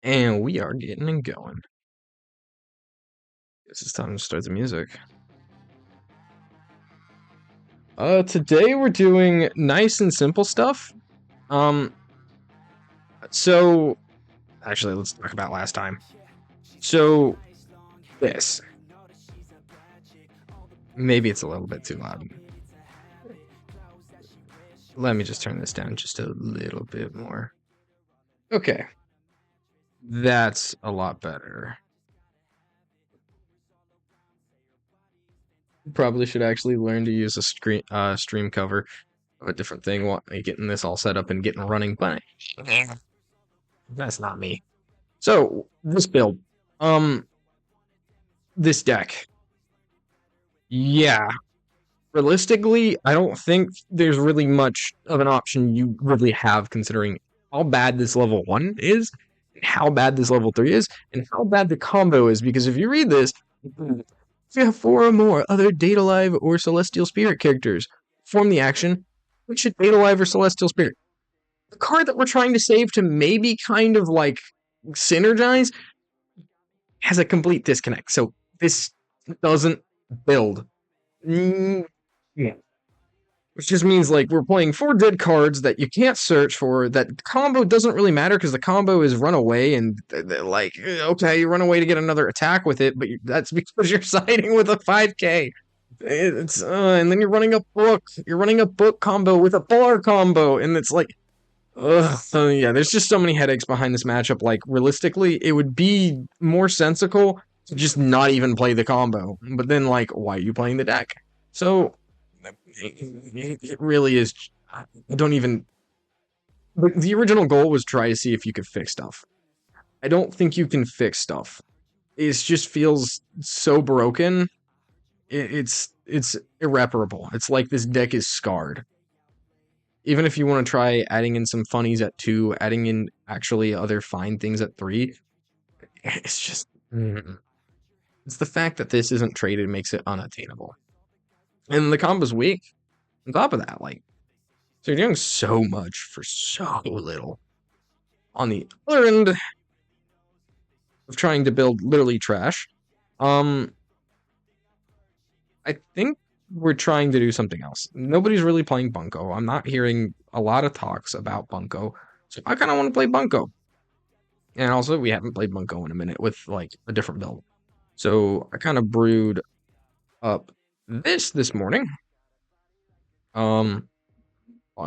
And we are getting and going. Guess it's time to start the music. Today we're doing nice and simple stuff. Um, so actually, let's talk about last time. So this, maybe it's a little bit too loud. Let me just turn this down just a little bit more. Okay, that's a lot better. Probably should actually learn to use a stream cover, a different thing. Getting this all set up and getting running, but that's not me. So this build, this deck, yeah. Realistically, I don't think there's really much of an option you really have, considering how bad this level 1 is, and how bad this level 3 is, and how bad the combo is. Because if you read this, if you have 4 or more other Data Live or Celestial Spirit characters perform the action, which should Data Live or Celestial Spirit? The card that we're trying to save to maybe kind of like synergize has a complete disconnect. So this doesn't build. Yeah. Which just means like we're playing 4 dead cards that you can't search for. That combo doesn't really matter because the combo is run away and like okay, you run away to get another attack with it, but that's because you're siding with a 5k. It's and then you're running a book. You're running a book combo with a bar combo, and it's like so yeah, there's just so many headaches behind this matchup. Like realistically, it would be more sensical to just not even play the combo. But then like, why are you playing the deck? So it really is. I don't even. The original goal was try to see if you could fix stuff. I don't think you can fix stuff. It just feels so broken. It's irreparable. It's like this deck is scarred. Even if you want to try adding in some funnies at 2, adding in actually other fine things at 3, it's just it's the fact that this isn't traded makes it unattainable. And the combo's weak. On top of that, like, so you're doing so much for so little. On the other end of trying to build literally trash, I think we're trying to do something else. Nobody's really playing Bunko. I'm not hearing a lot of talks about Bunko. So I kind of want to play Bunko. And also, we haven't played Bunko in a minute with like a different build. So I kind of brewed up this morning. On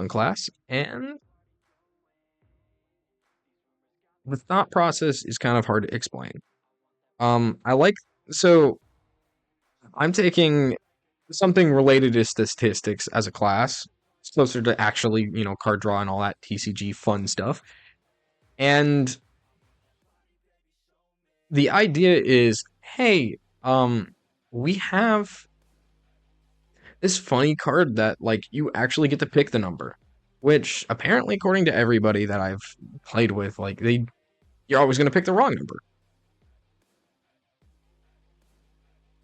class, and the thought process is kind of hard to explain. I like so I'm taking something related to statistics as a class. It's closer to actually, card draw and all that TCG fun stuff. And the idea is, hey, we have this funny card that like you actually get to pick the number, which apparently, according to everybody that I've played with, like you're always going to pick the wrong number.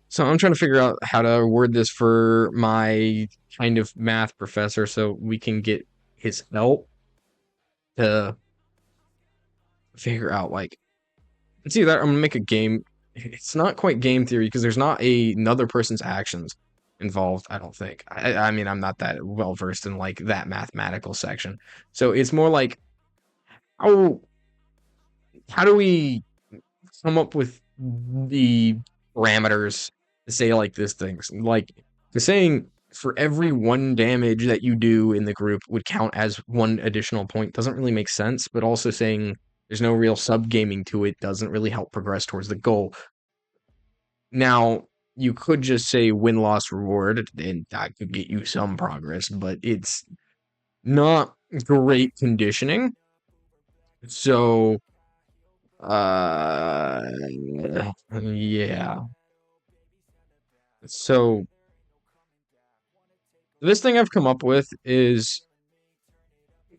So I'm trying to figure out how to word this for my kind of math professor so we can get his help to figure out like it's either I'm gonna make a game. It's not quite game theory because there's not another person's actions involved. I don't think. I mean I'm not that well versed in like that mathematical section. So it's more like how how do we come up with the parameters to say like this things like the saying for every 1 damage that you do in the group would count as 1 additional point doesn't really make sense, but also saying there's no real subgaming to it doesn't really help progress towards the goal. Now, you could just say win-loss reward, and that could get you some progress, but it's not great conditioning. So, yeah. So, this thing I've come up with is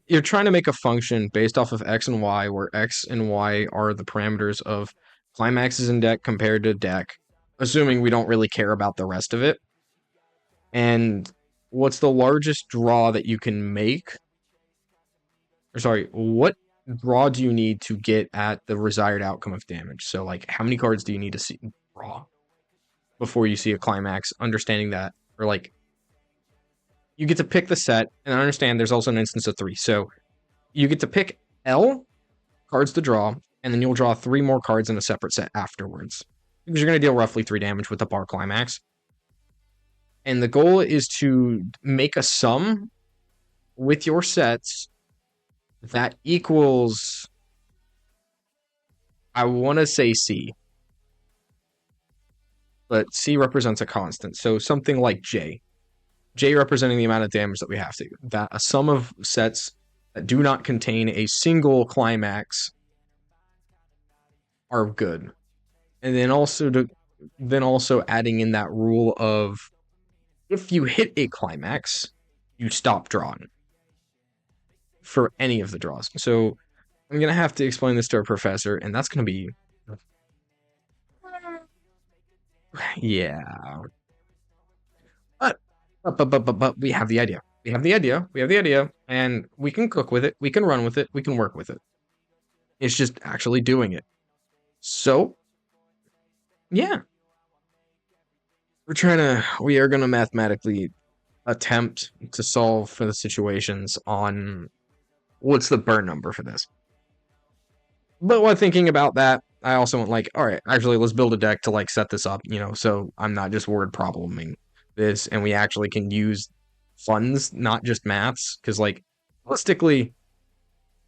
you're trying to make a function based off of X and Y, where X and Y are the parameters of climaxes in deck compared to deck, assuming we don't really care about the rest of it. And what's the largest draw that you can make? Or sorry, what draw do you need to get at the desired outcome of damage? So, like, how many cards do you need to see draw before you see a climax? Understanding that, or like, you get to pick the set, and I understand there's also an instance of 3. So, you get to pick L cards to draw, and then you'll draw 3 more cards in a separate set afterwards. Because you're going to deal roughly 3 damage with the bar climax. And the goal is to make a sum with your sets that equals, I want to say C, but C represents a constant. So something like J. J representing the amount of damage that we have to. That a sum of sets that do not contain a single climax are good. And then also adding in that rule of if you hit a climax, you stop drawing for any of the draws. So I'm gonna have to explain this to our professor, and that's gonna be yeah. But we have the idea. We have the idea. We have the idea, and we can cook with it. We can run with it. We can work with it. It's just actually doing it. So yeah, we are gonna mathematically attempt to solve for the situations on what's the burn number for this. But while thinking about that, I also went like, all right, actually, let's build a deck to like set this up, so I'm not just word probleming this, and we actually can use funds, not just maths, because like realistically,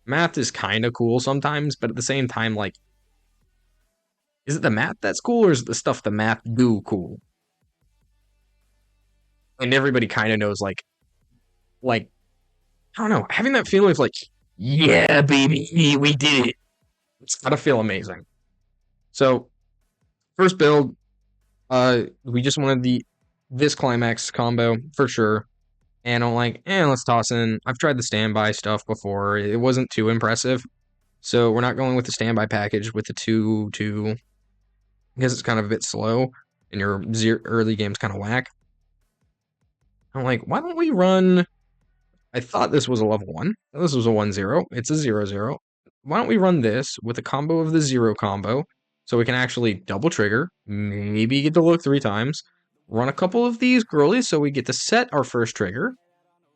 math is kind of cool sometimes, but at the same time, like, is it the math that's cool, or is it the stuff the math do cool? And everybody kind of knows, like I don't know, having that feeling of like, yeah, baby, we did it. It's gotta feel amazing. So first build, we just wanted this climax combo for sure. And I'm like, let's toss in. I've tried the standby stuff before. It wasn't too impressive. So we're not going with the standby package with the 2-2 because it's kind of a bit slow and your early game's kind of whack. I'm like, why don't we run? I thought this was a level 1. This was a 1-0. It's a 0-0. Why don't we run this with a combo of the 0 combo so we can actually double trigger, maybe get to look 3 times, run a couple of these girlies so we get to set our first trigger,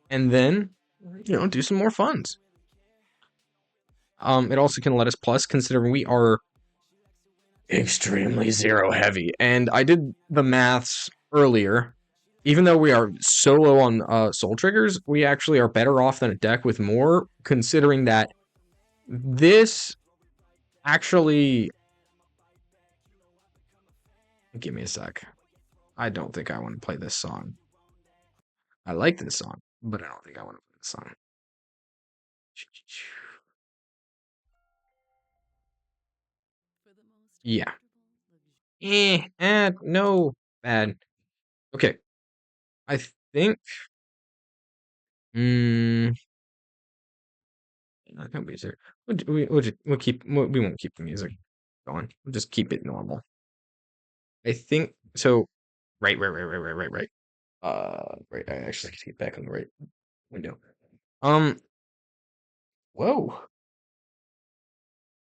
and then, do some more funds. It also can let us plus, considering we are extremely 0 heavy. And I did the maths earlier. Even though we are so low on soul triggers, we actually are better off than a deck with more, considering that this actually... Give me a sec. I don't think I want to play this song. I like this song, but I don't think I want to play this song. Yeah. No. Bad. Okay. I think... Not gonna be there. We won't keep the music going. We'll just keep it normal. I think so. Right. Right. I actually get back on the right window. Whoa.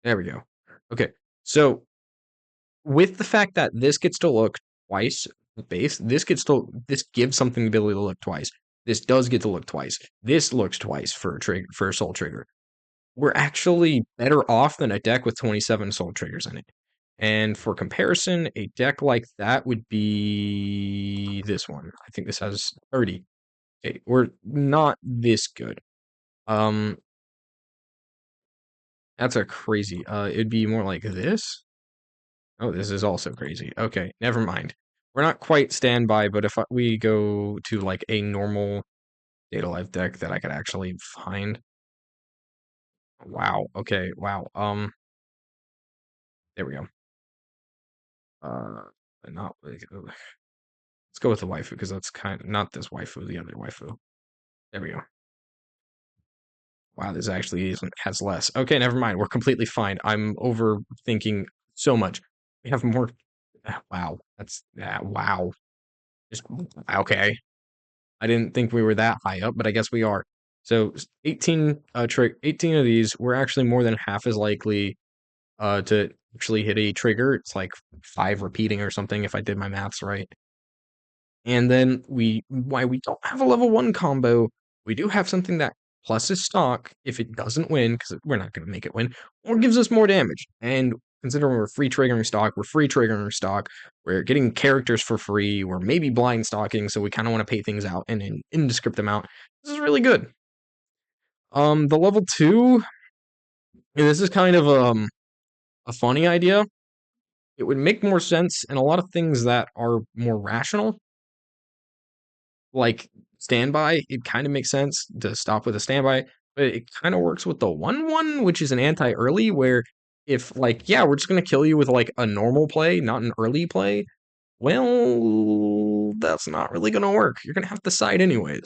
There we go. Okay. So with the fact that this gets to look twice, the base, this gives something the ability to look twice. This does get to look twice. This looks twice for a soul trigger. We're actually better off than a deck with 27 soul triggers in it. And for comparison, a deck like that would be this one. I think this has 30. Okay, we're not this good. That's a crazy. It'd be more like this. Oh, this is also crazy. Okay, never mind. We're not quite standby, but if we go to like a normal Data Life deck that I could actually find. Wow. Okay. Wow. There we go. Uh, not like, let's go with the waifu because that's kind of not this waifu, the other waifu. There we go. Wow, this actually has less. Okay, never mind. We're completely fine. I'm overthinking so much. We have more. Wow, that's wow. Just okay. I didn't think we were that high up, but I guess we are. So 18 of these, we're actually more than half as likely to actually hit a trigger. It's like 5 repeating or something if I did my maths right. And then why we don't have a level 1 combo, we do have something that pluses stock if it doesn't win, because we're not going to make it win, or gives us more damage. And considering we're free triggering stock, we're getting characters for free, we're maybe blind stocking, so we kind of want to pay things out in an indescript amount. This is really good. The level 2, this is kind of a funny idea. It would make more sense in a lot of things that are more rational, like standby. It kind of makes sense to stop with a standby, but it kind of works with the 1-1, which is an anti-early, where if, like, yeah, we're just gonna kill you with like a normal play, not an early play, well, that's not really gonna work. You're gonna have to side anyways.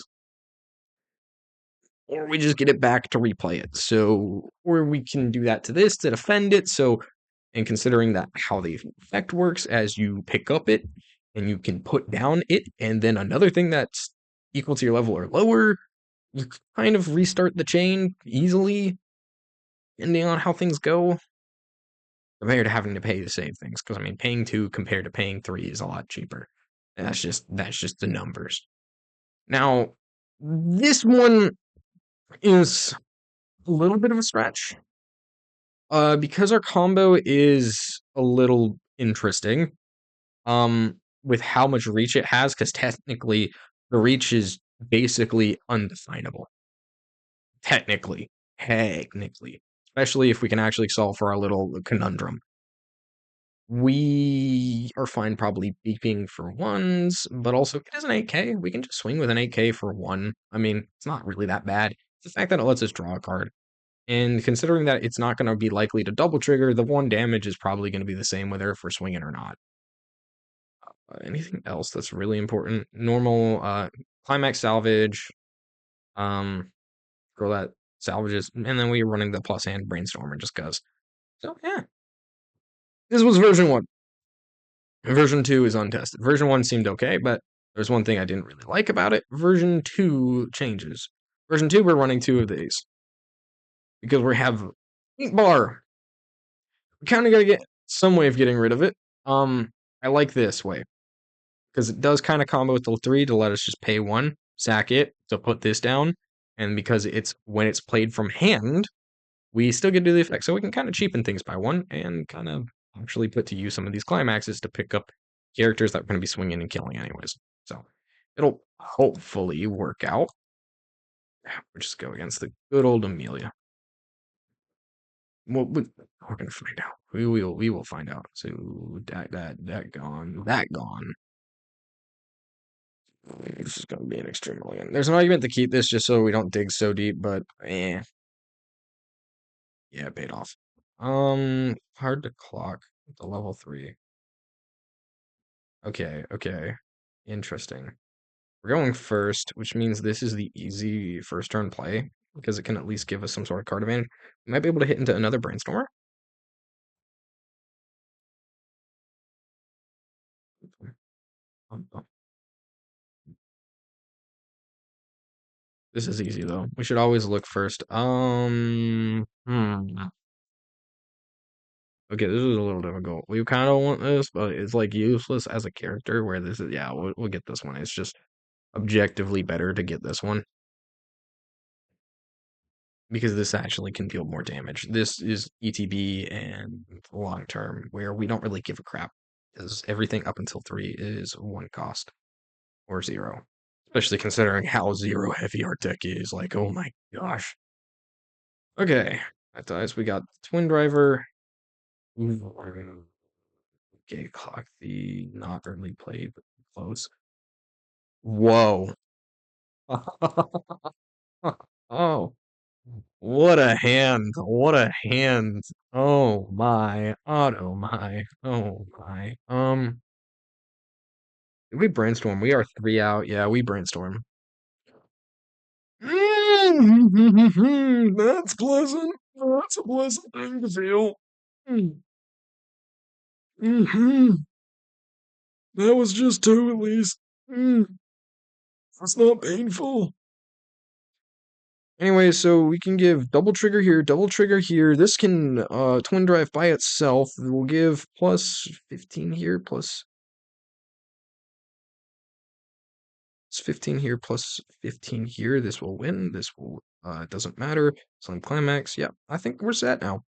Or we just get it back to replay it. So, or we can do that to this to defend it. So, and considering that how the effect works as you pick up it and you can put down it, and then another thing that's equal to your level or lower, you kind of restart the chain easily, depending on how things go, compared to having to pay to save things. Because I mean, paying 2 compared to paying 3 is a lot cheaper. That's just the numbers. Now, this one is a little bit of a stretch. Because our combo is a little interesting, with how much reach it has, because technically the reach is basically undefinable. Technically, especially if we can actually solve for our little conundrum. We are fine probably beeping for ones, but also it is an 8K. We can just swing with an 8K for 1. I mean, it's not really that bad. It's the fact that it lets us draw a card. And considering that it's not going to be likely to double trigger, the 1 damage is probably going to be the same whether if we're swinging or not. Anything else that's really important? Normal climax salvage, um, girl that salvages, and then we're running the plus hand brainstormer just because. So yeah, this was version 1. Version 2 is untested. Version 1 seemed okay, but there's one thing I didn't really like about it. Version 2 changes. Version 2, we're running 2 of these because we have Ink Bar. We kind of got to get some way of getting rid of it. I like this way because it does kind of combo with the 3 to let us just pay 1, sack it to put this down, and because it's when it's played from hand, we still get to do the effect. So we can kind of cheapen things by 1 and kind of actually put to use some of these climaxes to pick up characters that we're going to be swinging and killing anyways. So it'll hopefully work out. We'll just go against the good old Amelia. Well, we're gonna find out. We will find out. So that gone. This is gonna be an extreme mulligan. There's an argument to keep this just so we don't dig so deep, but yeah, it paid off. Hard to clock the level 3. Okay. Interesting. We're going first, which means this is the easy first turn play because it can at least give us some sort of card advantage. We might be able to hit into another brainstormer. This is easy though. We should always look first. Okay, this is a little difficult. We kind of want this, but it's like useless as a character. Where this is, yeah, we'll get this one. It's just objectively better to get this one because this actually can deal more damage. This is ETB and long term, where we don't really give a crap because everything up until 3 is 1 cost or 0. Especially considering how 0 heavy our deck is. Like, oh my gosh. Okay, that dies. We got Twin Driver. Okay, clock the not early played, but close. Whoa. Oh, what a hand. What a hand. Oh my. Auto my. Oh my. Did we brainstorm? We are 3 out. Yeah, we brainstorm. That's pleasant. That's a pleasant thing to feel. Mm-hmm. That was just 2 at least. It's not painful. Anyway, so we can give double trigger here, double trigger here. This can twin drive by itself. We'll give plus 15 here, plus 15 here, plus 15 here. This will win. This will it doesn't matter. Slam climax. Yeah, I think we're set now.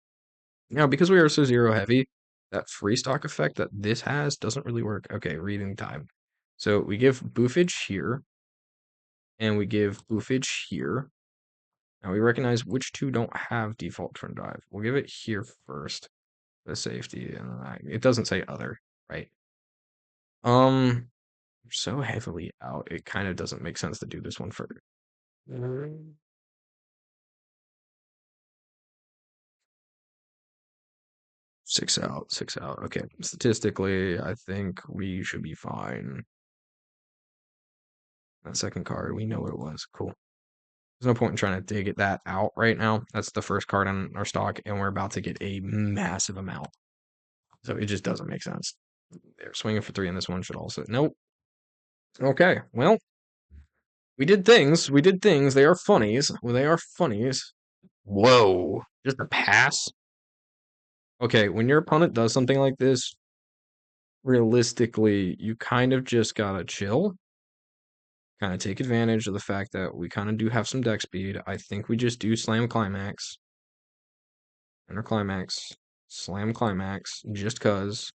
Now, because we are so zero heavy, that free stock effect that this has doesn't really work. Okay, reading time. So we give boofage here, and we give boofage here. Now we recognize which two don't have default twin drive. We'll give it here first, the safety, and it doesn't say other, right? We're so heavily out, it kind of doesn't make sense to do this one first. 6 out, 6 out. Okay, statistically, I think we should be fine. That second card, we know what it was. Cool. There's no point in trying to dig that out right now. That's the first card on our stock, and we're about to get a massive amount. So it just doesn't make sense. They're swinging for 3, and this one should also. Nope. Okay, well, we did things. We did things. They are funnies. Well, they are funnies. Whoa. Just a pass? Okay, when your opponent does something like this, realistically, you kind of just gotta chill. Kind of take advantage of the fact that we kind of do have some deck speed. I think we just do slam climax. Enter climax. Slam climax. Just because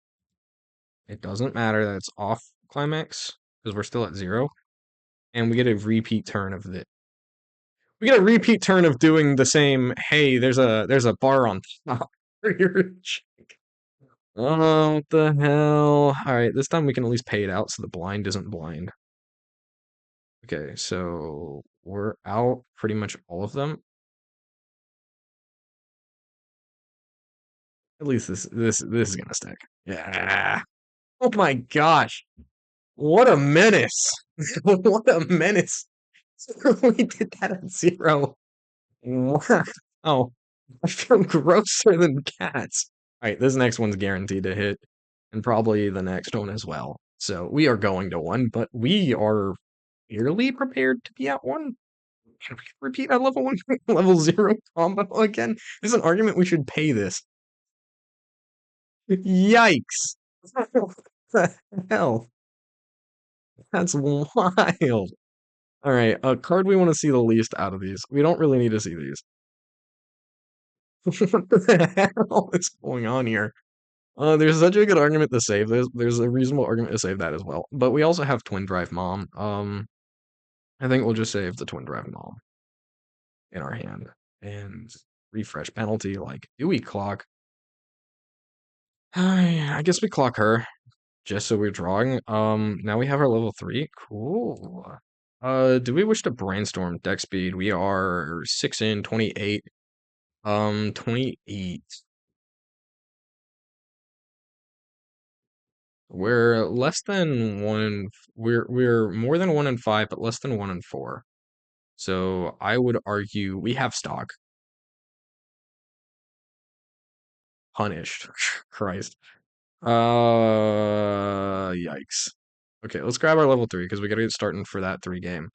it doesn't matter that it's off climax, because we're still at 0. And we get a repeat turn of it. We get a repeat turn of doing the same, hey, there's a bar on top for your check. Oh, what the hell? Alright, this time we can at least pay it out so the blind isn't blind. Okay, so we're out pretty much all of them. At least this is gonna stick. Yeah. Oh my gosh. What a menace. What a menace. We did that at 0. Wow. Oh, I feel grosser than cats. All right, this next one's guaranteed to hit, and probably the next one as well. So we are going to 1, but we are fairly prepared to be at 1. Can we repeat our level 1, level 0 combo again? There's an argument we should pay this. Yikes. What the hell? That's wild. All right, a card we want to see the least out of these. We don't really need to see these. What the hell is going on here? There's such a good argument to save this. There's a reasonable argument to save that as well. But we also have Twin Drive Mom. I think we'll just save the Twin Drive Mom in our hand. And refresh penalty, like, do we clock? I guess we clock her, just so we're drawing. Now we have our level 3. Cool. Do we wish to brainstorm deck speed? We are 6 in, 28. 28. We're less than 1 we're more than 1 in 5, but less than 1 in 4. So I would argue we have stock. Punished. Christ. Yikes. Okay, let's grab our level 3 because we gotta get starting for that 3 game.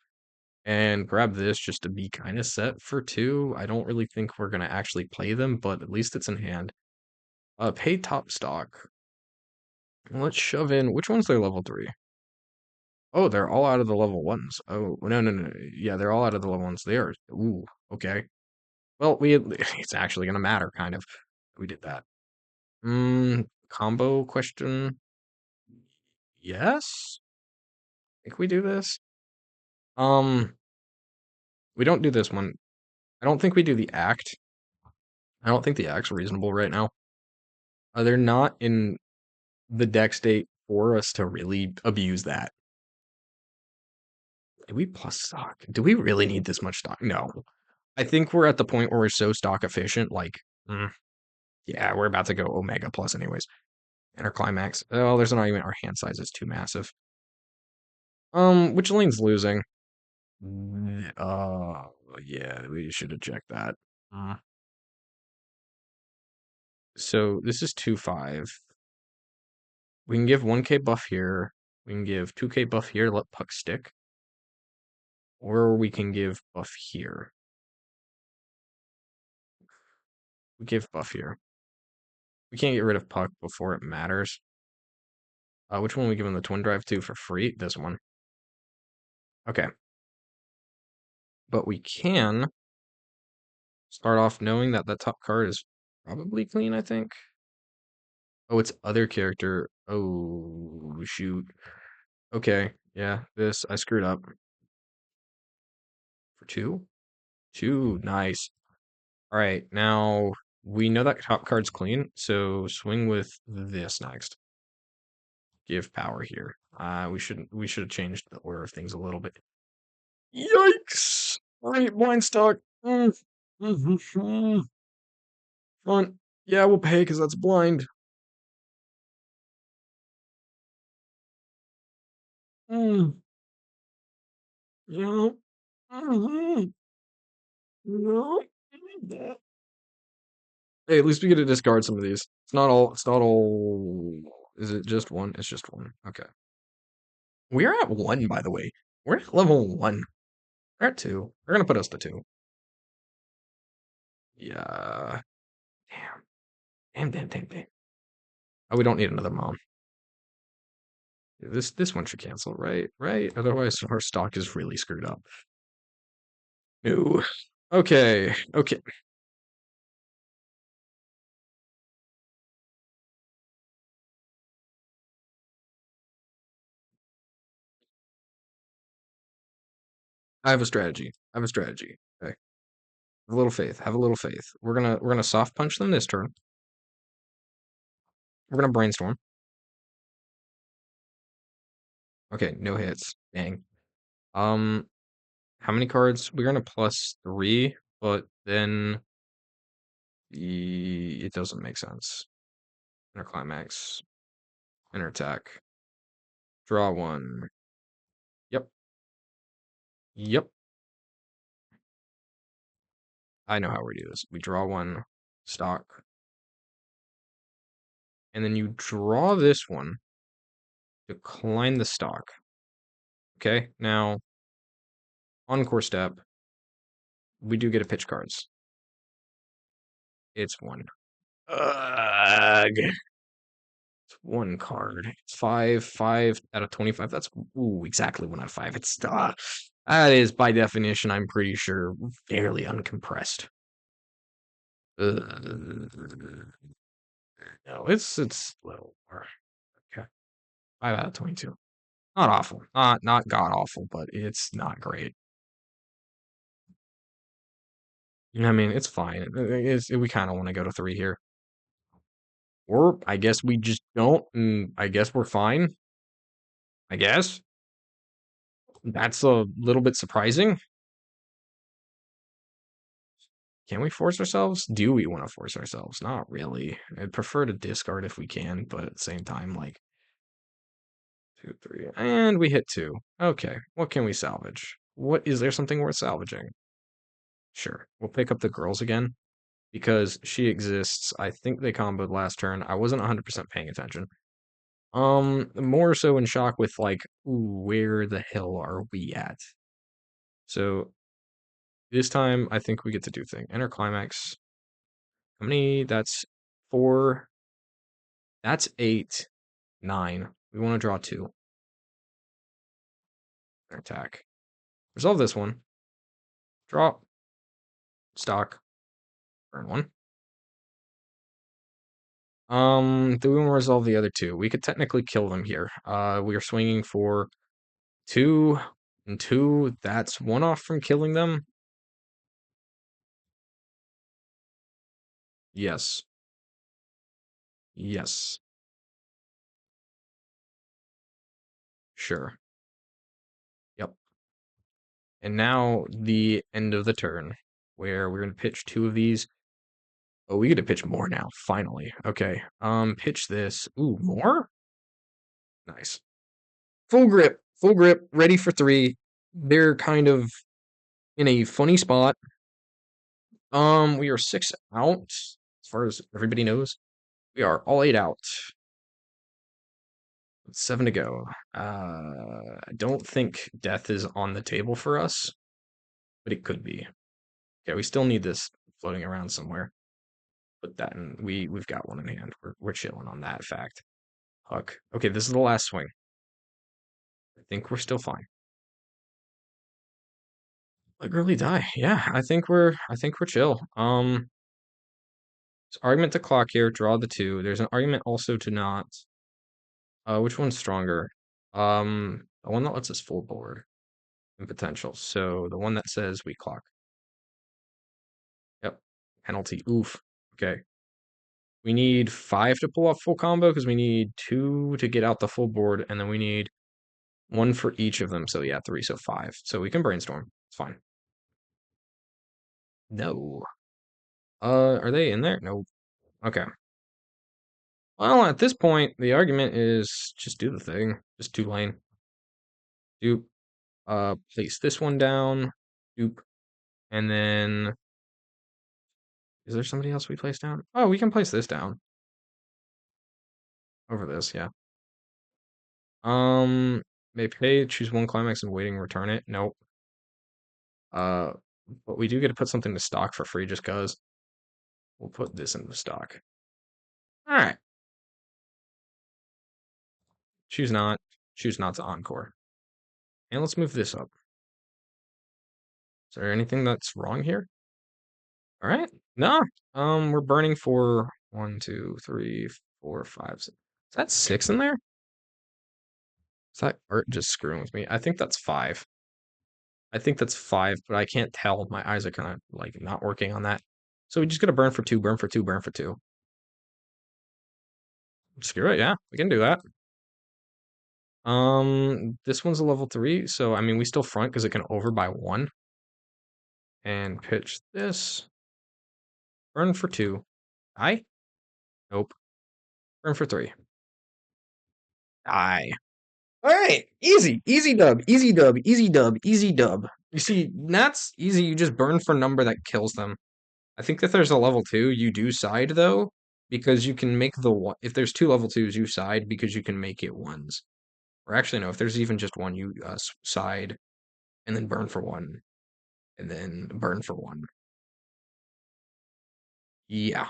And grab this just to be kind of set for 2. I don't really think we're gonna actually play them, but at least it's in hand. Pay top stock. Let's shove in which one's their level 3? Oh, they're all out of the level 1s. Oh, no, no, no. Yeah, they're all out of the level 1s. They are. Ooh, okay. Well, it's actually gonna matter, kind of. We did that. Combo question. Yes? I think we do this. Um, we don't do this one. I don't think we do the act. I don't think the act's reasonable right now. They're not in the deck state for us to really abuse that. Do we plus stock? Do we really need this much stock? No. I think we're at the point where we're so stock efficient, like, yeah, we're about to go Omega plus anyways. Enter climax. Oh, there's an argument our hand size is too massive. Which lane's losing? Yeah, we should have checked that. So this is 2-5. We can give 1k buff here. We can give 2k buff here, let puck stick. Or we can give buff here. We gave buff here. We can't get rid of Puck before it matters. Which one are we giving the twin drive to for free? This one. Okay. But we can start off knowing that that top card is probably clean, I think. Oh, it's other character. Oh, shoot. Okay. Yeah, this, I screwed up. For two? Two. Nice. All right. Now we know that top card's clean, so swing with this next. Give power here. We should have changed the order of things a little bit. Yikes! All right, blind stock. Front. Yeah, we'll pay because that's blind. Mm, yeah. Mhm, no. Hey, at least we get to discard some of these. It's not all. It's not all. Is it just one? It's just one. Okay. We're at one, by the way. We're at level one. We're at two. They're gonna put us to two. Yeah. Damn. Damn. Oh, we don't need another mom. This one should cancel, right? Right? Otherwise, our stock is really screwed up. No. Okay. Okay. I have a strategy. I have a strategy. Okay. Have a little faith. Have a little faith. We're gonna soft punch them this turn. We're gonna brainstorm. Okay, no hits. Dang. Um, how many cards? We're gonna plus three, but then it doesn't make sense. Inner climax, inner attack, draw one. Yep, yep. I know how we do this. We draw one stock, and then you draw this one, decline the stock. Okay, now encore step, we do get a pitch cards. It's one. Ugh. It's one card. It's five out of 25. That's exactly 1 out of 5. It's that is by definition, I'm pretty sure, fairly uncompressed. No, it's little more. Okay. 5 out of 22. Not awful. Not god awful, but it's not great. I mean, it's fine. We kind of want to go to three here. Or I guess we just don't, and I guess we're fine. I guess. That's a little bit surprising. Can we force ourselves? Do we want to force ourselves? Not really. I'd prefer to discard if we can, but at the same time, like, two, three, and we hit two. Okay, what can we salvage? What is there something worth salvaging? Sure, we'll pick up the girls again because she exists. I think they comboed last turn. I wasn't 100% paying attention. More so in shock with like, ooh, where the hell are we at? So this time, I think we get to do thing. Enter climax. How many? That's four. That's eight. Nine. We want to draw two. Attack. Resolve this one. Draw. Stock. Burn one. Do we want to resolve the other two? We could technically kill them here. We are swinging for two and two. That's one off from killing them. Yes. Yes. Sure. Yep. And now the end of the turn, where we're gonna pitch two of these. Oh, we get to pitch more now, finally. Okay. Pitch this. Ooh, more? Nice. Full grip, ready for three. They're kind of in a funny spot. We are six out, as far as everybody knows. We are all eight out. Seven to go. I don't think death is on the table for us, but it could be. Okay, we still need this floating around somewhere. put that in. We've got one in hand. We're chilling on that fact. Huck. Okay, this is the last swing. I think we're still fine. Like early die. Yeah, I think we're chill. Argument to clock here, draw the two. There's an argument also to not. Which one's stronger? The one that lets us full board and potential. So the one that says we clock. Yep. Penalty. Oof. Okay. We need 5 to pull off full combo because we need 2 to get out the full board, and then we need 1 for each of them. So yeah, 3, so 5. So we can brainstorm. It's fine. No. Are they in there? No. Okay. Well, at this point, the argument is just do the thing. Just 2 lane. Do place this one down. Doop. And then is there somebody else we place down? Oh, we can place this down. Over this, yeah. May pay, choose one climax and waiting, return it. Nope. Uh, but we do get to put something to stock for free just cause. We'll put this into stock. Alright. Choose not. Choose not to encore. And let's move this up. Is there anything that's wrong here? Alright. No. We're burning for 1, 2, 3, 4, 5, 6. Is that 6 in there? Is that art just screwing with me? I think that's 5. I think that's 5, but I can't tell. My eyes are kind of like not working on that. So we just gotta burn for 2, burn for 2, burn for 2. Screw it, yeah, we can do that. This one's a level 3, so I mean we still front because it can over by 1. And pitch this. Burn for 2. Die? Nope. Burn for 3. Die. Alright, easy. Easy dub, easy dub, easy dub, easy dub. You see, that's easy, you just burn for number that kills them. I think that there's a level 2, you do side though, because you can make the one. If there's 2 level 2s, you side because you can make it ones. Or actually, no, if there's even just one, you side and then burn for 1 and then burn for 1. Yeah,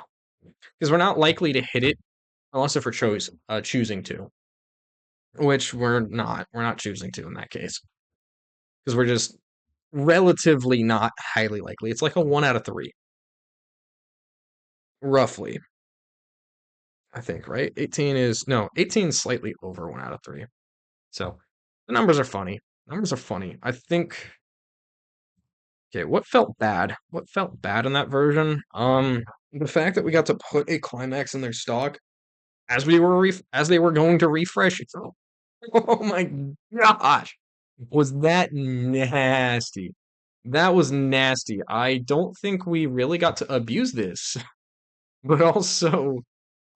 because we're not likely to hit it unless if we're choosing to, which we're not. We're not choosing to in that case because we're just relatively not highly likely. It's like a 1 out of 3, roughly. I think, right? 18 is no, 18 is slightly over 1 out of 3. So the numbers are funny. Numbers are funny. I think. Okay, what felt bad? What felt bad in that version? The fact that we got to put a climax in their stock as as they were going to refresh. Oh, oh my gosh, was that nasty? That was nasty. I don't think we really got to abuse this, but also,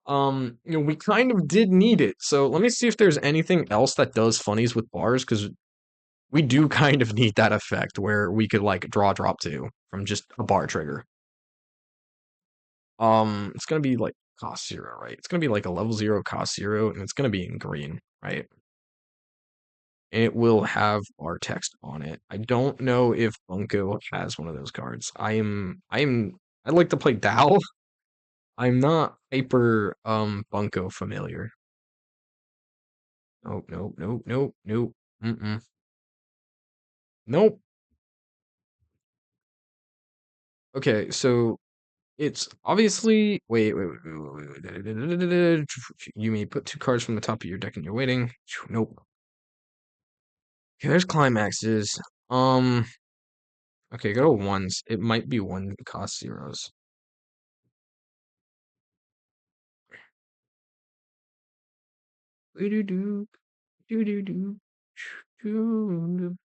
we kind of did need it. So let me see if there's anything else that does funnies with bars, because we do kind of need that effect where we could like draw drop 2 from just a bar trigger. It's gonna be like cost 0, right? It's gonna be like a level 0 cost 0, and it's gonna be in green, right? And it will have our text on it. I don't know if Bunko has one of those cards. I'd like to play Dow. I'm not hyper Bunko familiar. Nope, nope, nope, nope, nope. Mm-mm. Nope. Okay, so it's obviously wait. You may put 2 cards from the top of your deck and you're waiting. Nope. Okay, there's climaxes. Okay, go to ones. It might be 1 cost 0s.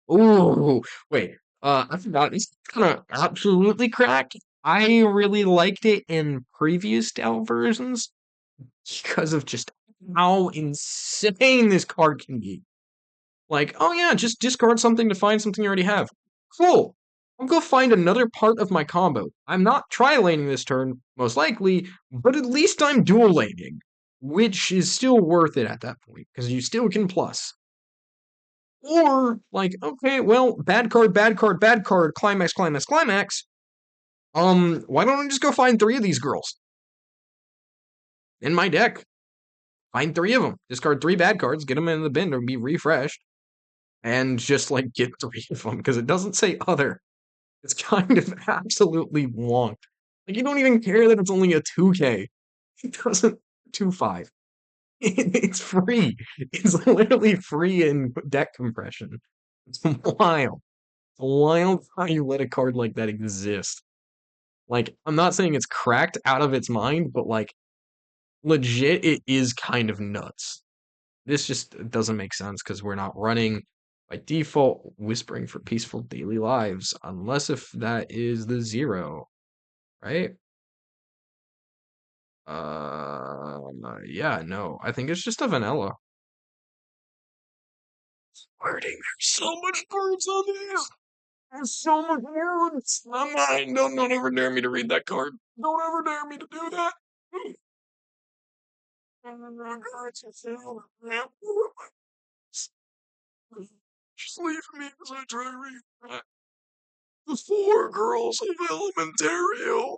Oh, wait. I forgot. It's gonna absolutely crack. I really liked it in previous Dow versions because of just how insane this card can be. Like, oh yeah, just discard something to find something you already have. Cool. I'll go find another part of my combo. I'm not tri-laning this turn, most likely, but at least I'm dual laning, which is still worth it at that point, because you still can plus. Or, like, okay, well, bad card, bad card, bad card, climax, climax, climax. Why don't I just go find 3 of these girls? in my deck. Find 3 of them. Discard 3 bad cards, get them in the bin or be refreshed, and just like get 3 of them because it doesn't say other. It's kind of absolutely wonk. Like you don't even care that it's only a 2K. It doesn't 2-5. It's free. It's literally free in deck compression. It's wild. It's wild how you let a card like that exist. Like, I'm not saying it's cracked out of its mind, but like legit it is kind of nuts. This just doesn't make sense because we're not running by default whispering for peaceful daily lives, unless if that is the 0, right? Yeah, no. I think it's just a vanilla. Wording, there's so much words on these. There's so much words. My mind, don't ever dare me to read that card. Don't ever dare me to do that. Just leave me as I try to read that. The 4 girls of Elementario.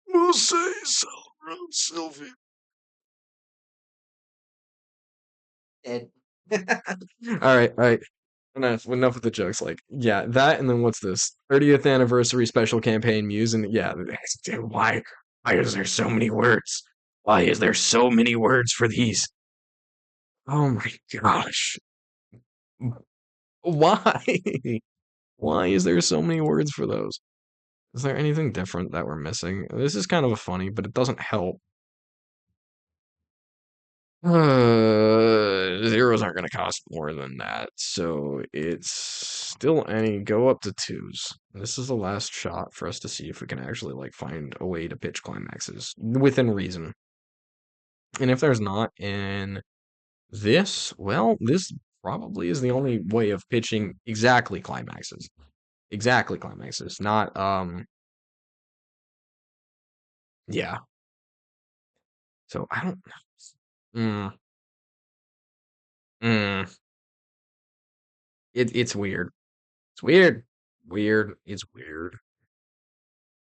Mose, Salra, Sylvie. Dead. All right. Enough of the jokes. Like, yeah, that, and then what's this? 30th anniversary special campaign muse, and yeah, dude, why is there so many words? Why is there so many words for these? Oh my gosh. Why? Why is there so many words for those? Is there anything different that we're missing? This is kind of a funny, but it doesn't help. Zeros aren't going to cost more than that, so it's still any go up to 2s. This is the last shot for us to see if we can actually like find a way to pitch climaxes within reason. And if there's not in this, well, this probably is the only way of pitching exactly climaxes. Exactly climaxes, not yeah. So I don't mm, mm, it's weird. It's weird. Weird. It's weird.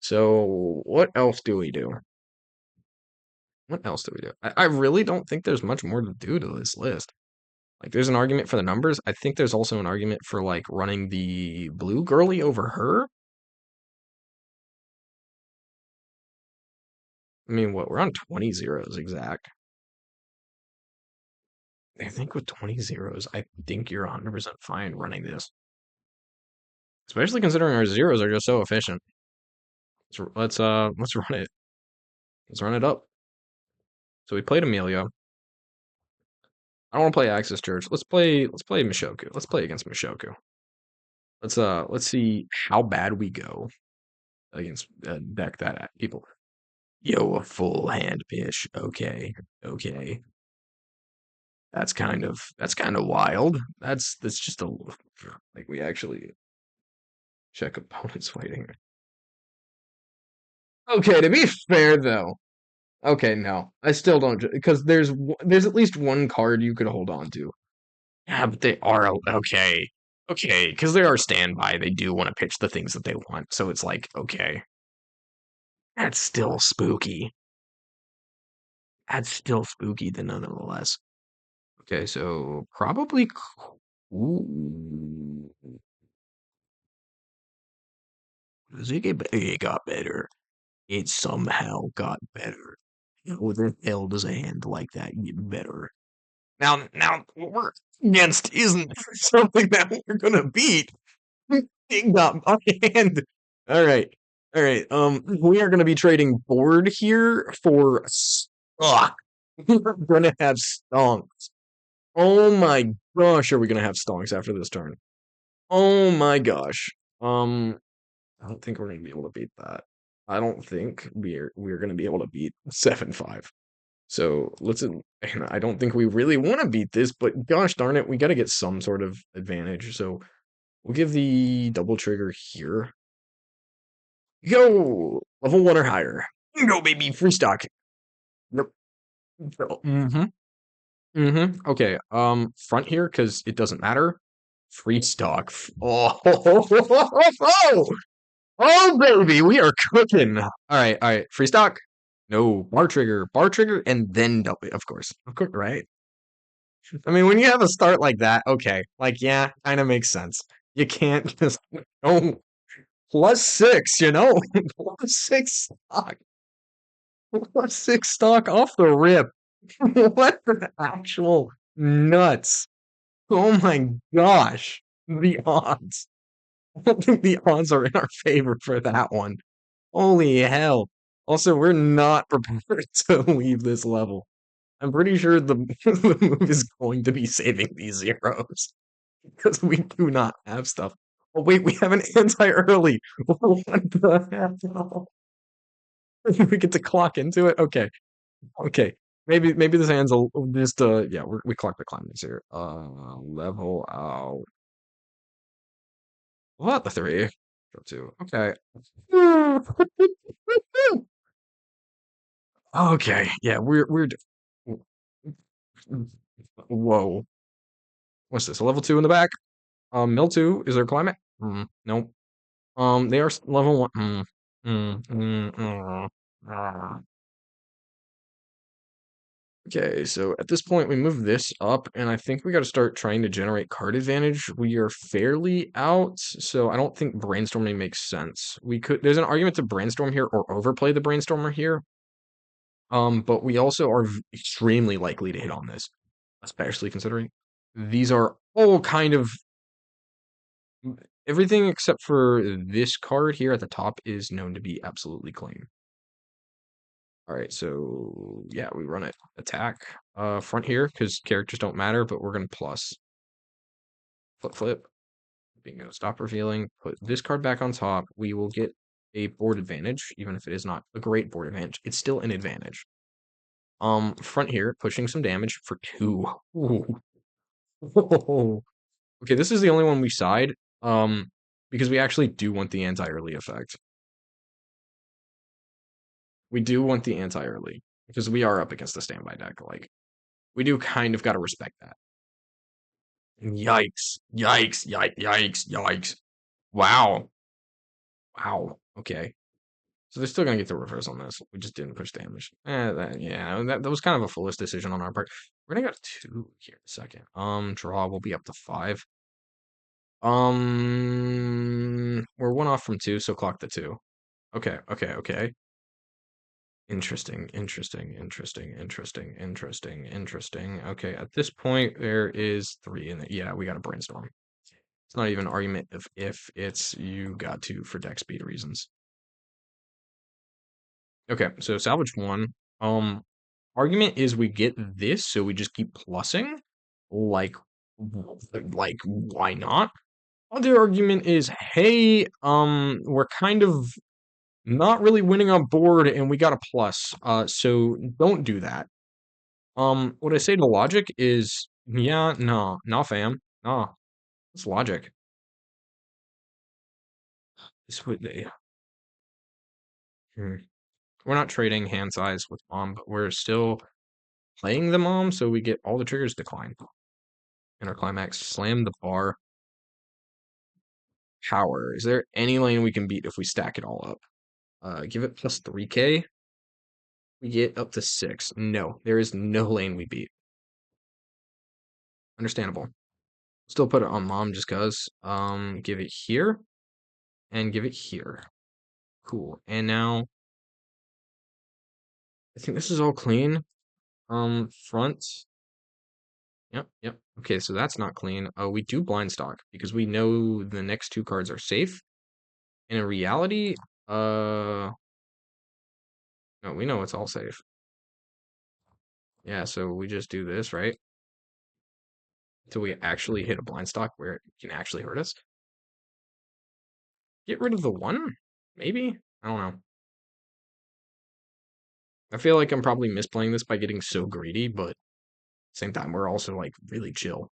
So what else do we do? What else do we do? I really don't think there's much more to do to this list. Like there's an argument for the numbers. I think there's also an argument for like running the blue girly over her. I mean, what, we're on 20 zeros exact. I think with 20 zeros, I think you're 100% fine running this. Especially considering our zeros are just so efficient. Let's run it. Let's run it up. So we played Amelia. I don't want to play Axis Church. Let's play Mishoku. Let's play against Mishoku. Let's see how bad we go against a deck that people. Yo, a full hand pitch. Okay. That's kind of wild. That's just a like we actually check opponent's waiting. Okay, to be fair though. Okay, no. I still don't because there's at least one card you could hold on to. Yeah, but they are okay. Okay, because they are standby. They do want to pitch the things that they want. So it's like, okay. That's still spooky. That's still spooky, then nonetheless. Okay, so probably. Ooh. Does it get better? It got better. It somehow got better. How the hell does a hand like that get better? Now, what we're against isn't something that we're gonna beat. It got my hand. All right, all right. We are gonna be trading board here for. Ugh. We're gonna have stonks. Oh my gosh, are we gonna have stonks after this turn? Oh my gosh. I don't think we're gonna be able to beat that. I don't think we're gonna be able to beat 7-5. So let's. And I don't think we really want to beat this, but gosh darn it, we got to get some sort of advantage. So we'll give the double trigger here. Go level 1 or higher. Go baby, free stock. Nope. Mm-hmm. Mm-hmm. Okay. Front here because it doesn't matter. Free stock. Oh, oh, baby, we are cooking. All right. Free stock. No, bar trigger, and then W, of course, right? I mean, when you have a start like that, okay, like, yeah, kind of makes sense. You can't just, oh, plus six, plus six stock, plus six stock off the rip. What the actual nuts? Oh my gosh, the odds. I don't think the odds are in our favor for that one. Holy hell. Also, we're not prepared to leave this level. I'm pretty sure the, the move is going to be saving these zeros because we do not have stuff. Oh, wait, we have an anti-early. What the hell? We get to clock into it? Okay, okay. Maybe this hand's just, yeah, we clock the climax here. Level out. What? The three? Drop two. Okay. Okay, yeah, whoa. What's this? A level two in the back? Mill two. Is there a climate? Nope. They are level one. Ah. Okay, so at this point we move this up, and I think we got to start trying to generate card advantage. We are fairly out, so I don't think brainstorming makes sense. There's an argument to brainstorm here or overplay the brainstormer here. But we also are extremely likely to hit on this, especially considering these are all kind of everything except for this card here at the top is known to be absolutely clean. All right, so yeah, we run it attack front here because characters don't matter, but we're gonna plus flip. Bingo, stop revealing. Put this card back on top. We will get a board advantage, even if it is not a great board advantage. It's still an advantage. Front here, pushing some damage for two. Ooh. Okay, this is the only one we side. Because we actually do want the anti-early effect. We do want the anti-early because we are up against the standby deck. Like, we do kind of got to respect that. Yikes! Yikes! Yikes! Yikes! Yikes! Wow! Wow! Okay, so they're still gonna get the reverse on this. We just didn't push damage. Yeah, that was kind of a foolish decision on our part. We're gonna go to two here in a second. Draw will be up to five. We're one off from two, so clock the two. Okay, okay, okay. Interesting, interesting, interesting, interesting, interesting, interesting. Okay, at this point, there is three in it. Yeah, we got a brainstorm. It's not even an argument if it's you got to for deck speed reasons. Okay, so salvage one. Argument is we get this, so we just keep plussing. Like, like why not? Other argument is, hey, we're kind of not really winning on board and we got a plus. So don't do that. What I say to logic is, yeah, no, nah, fam. Nah, it's logic. This would they we're not trading hand size with mom, but we're still playing the mom, so we get all the triggers decline. And our climax, slam the bar. Power. Is there any lane we can beat if we stack it all up? Give it plus 3k. We get up to 6. No, there is no lane we beat. Understandable. Still put it on mom just cuz. Give it here and give it here. Cool. And now I think this is all clean. Front. Yep, yep. Okay, so that's not clean. We do blind stock because we know the next two cards are safe. And in reality, no, we know it's all safe. Yeah, so we just do this, right? Until we actually hit a blind stock where it can actually hurt us. Get rid of the one? Maybe? I don't know. I feel like I'm probably misplaying this by getting so greedy, but at the same time, we're also like really chill.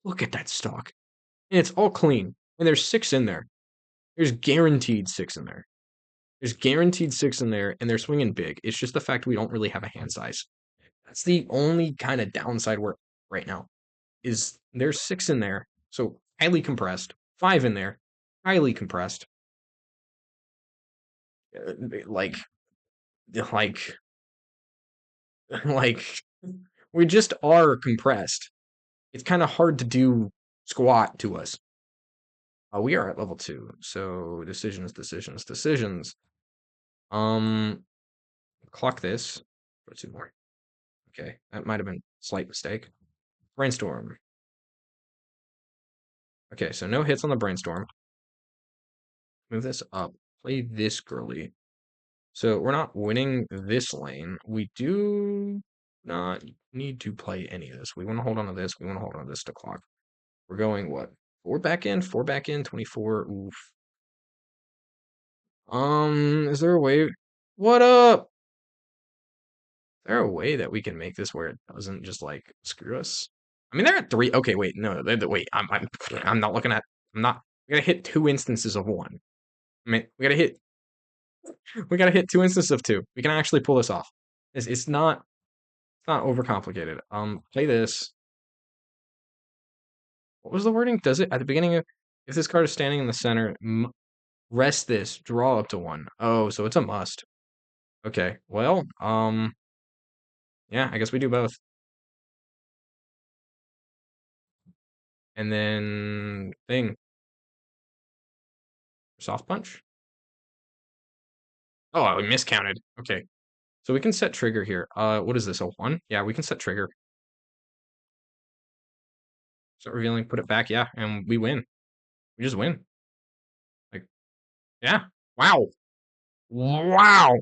Look at that stock. And it's all clean. And there's 6 in there. There's guaranteed 6 in there. There's guaranteed 6 in there, and they're swinging big. It's just the fact we don't really have a hand size. That's the only kind of downside we're right now. Is there's 6 in there, so highly compressed. 5 in there, highly compressed. Like like, like, we just are compressed. It's kind of hard to do squat to us. We are at level 2, so decisions, decisions, decisions. Um, Clock this for 2 more. Okay, that might have been a slight mistake. Brainstorm. Okay, so no hits on the brainstorm. Move this up. Play this girly. So we're not winning this lane. We do not need to play any of this. We want to hold on to this. We want to hold on to this to clock. We're going what? Four back in, 24. Oof. Is there a way? What up? Is there a way that we can make this where it doesn't just like screw us? I mean, they're at 3. Okay, wait, no, wait. I'm not looking at. I'm not. We gotta hit 2 instances of 1. I mean, we gotta hit 2 instances of 2. We can actually pull this off. It's not overcomplicated. Play this. What was the wording? Does it at the beginning of if this card is standing in the center, rest this, draw up to 1. Oh, so it's a must. Okay. Well, yeah, I guess we do both. And then thing. Soft punch? Oh, we miscounted. Okay. So we can set trigger here. What is this? A 1? Yeah, we can set trigger. Start revealing, put it back, yeah, and we win. We just win. Like, yeah. Wow. Wow.